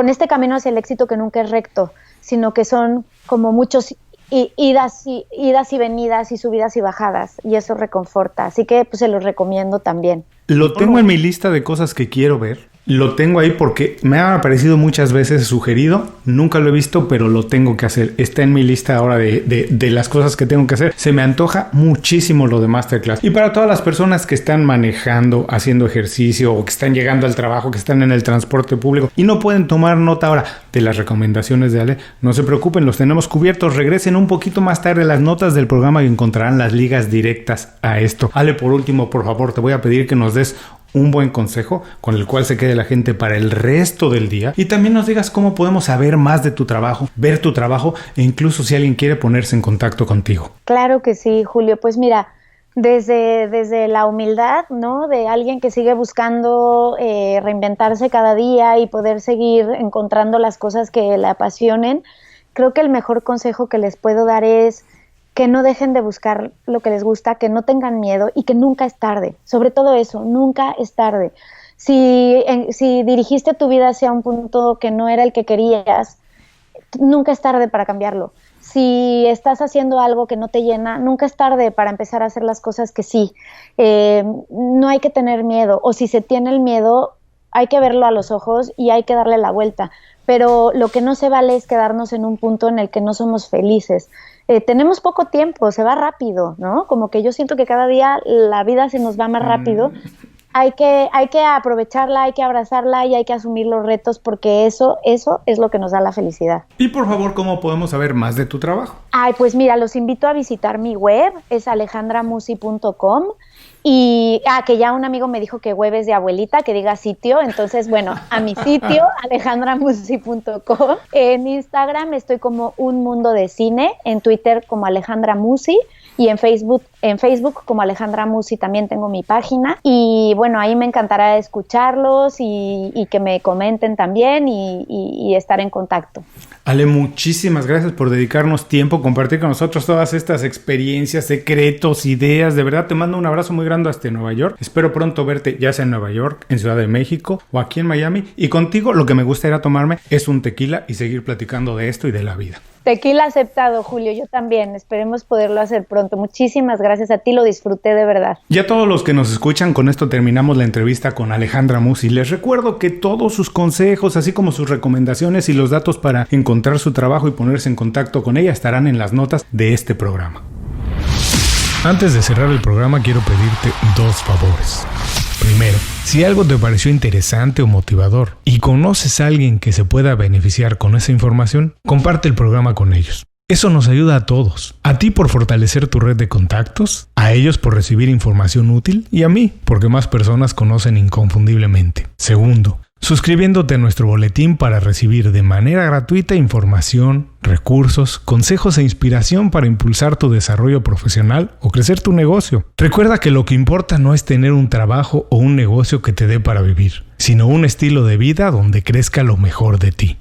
este camino hacia el éxito que nunca es recto, sino que son como muchos idas y venidas y subidas y bajadas, y eso reconforta, así que pues se los recomiendo también. Lo tengo en mi lista de cosas que quiero ver. Lo tengo ahí porque me ha aparecido muchas veces sugerido, nunca lo he visto, pero lo tengo que hacer. Está en mi lista ahora de las cosas que tengo que hacer. Se me antoja muchísimo lo de Masterclass. Y para todas las personas que están manejando, haciendo ejercicio o que están llegando al trabajo, que están en el transporte público y no pueden tomar nota ahora de las recomendaciones de Ale, no se preocupen, los tenemos cubiertos. Regresen un poquito más tarde las notas del programa y encontrarán las ligas directas a esto. Ale, por último, por favor, te voy a pedir que nos des un buen consejo con el cual se quede la gente para el resto del día, y también nos digas cómo podemos saber más de tu trabajo, ver tu trabajo e incluso si alguien quiere ponerse en contacto contigo. Claro que sí, Julio. Pues mira, desde la humildad, ¿no? De alguien que sigue buscando reinventarse cada día y poder seguir encontrando las cosas que le apasionen, creo que el mejor consejo que les puedo dar es que no dejen de buscar lo que les gusta, que no tengan miedo y que nunca es tarde. Sobre todo eso, nunca es tarde. Si dirigiste tu vida hacia un punto que no era el que querías, nunca es tarde para cambiarlo. Si estás haciendo algo que no te llena, nunca es tarde para empezar a hacer las cosas que sí. No hay que tener miedo, o si se tiene el miedo, hay que verlo a los ojos y hay que darle la vuelta. Pero lo que no se vale es quedarnos en un punto en el que no somos felices. Tenemos poco tiempo, se va rápido, ¿no? Como que yo siento que cada día la vida se nos va más rápido. Hay que aprovecharla, hay que abrazarla y hay que asumir los retos, porque eso es lo que nos da la felicidad. Y por favor, ¿cómo podemos saber más de tu trabajo? Ay, pues mira, los invito a visitar mi web, es alejandramusi.com. Y que ya un amigo me dijo que web es de abuelita, que diga sitio, entonces bueno, a mi sitio alejandramusi.com. En Instagram estoy como Un Mundo de Cine, en Twitter como Alejandra Musi y en Facebook como Alejandra Musi también tengo mi página, y bueno, ahí me encantará escucharlos y que me comenten también y estar en contacto. Ale, muchísimas gracias por dedicarnos tiempo, compartir con nosotros todas estas experiencias, secretos, ideas. De verdad te mando un abrazo muy grande hasta Nueva York. Espero pronto verte ya sea en Nueva York, en Ciudad de México o aquí en Miami. Y contigo lo que me gustaría tomarme es un tequila y seguir platicando de esto y de la vida. Tequila aceptado, Julio, yo también. Esperemos poderlo hacer pronto. Muchísimas gracias a ti, lo disfruté de verdad. Y a todos los que nos escuchan, con esto terminamos la entrevista con Alejandra Musi. Les recuerdo que todos sus consejos, así como sus recomendaciones y los datos para encontrar su trabajo y ponerse en contacto con ella, estarán en las notas de este programa. Antes de cerrar el programa, quiero pedirte dos favores. Primero, si algo te pareció interesante o motivador y conoces a alguien que se pueda beneficiar con esa información, comparte el programa con ellos. Eso nos ayuda a todos. A ti por fortalecer tu red de contactos, a ellos por recibir información útil y a mí porque más personas conocen inconfundiblemente. Segundo, suscribiéndote a nuestro boletín para recibir de manera gratuita información, recursos, consejos e inspiración para impulsar tu desarrollo profesional o crecer tu negocio. Recuerda que lo que importa no es tener un trabajo o un negocio que te dé para vivir, sino un estilo de vida donde crezca lo mejor de ti.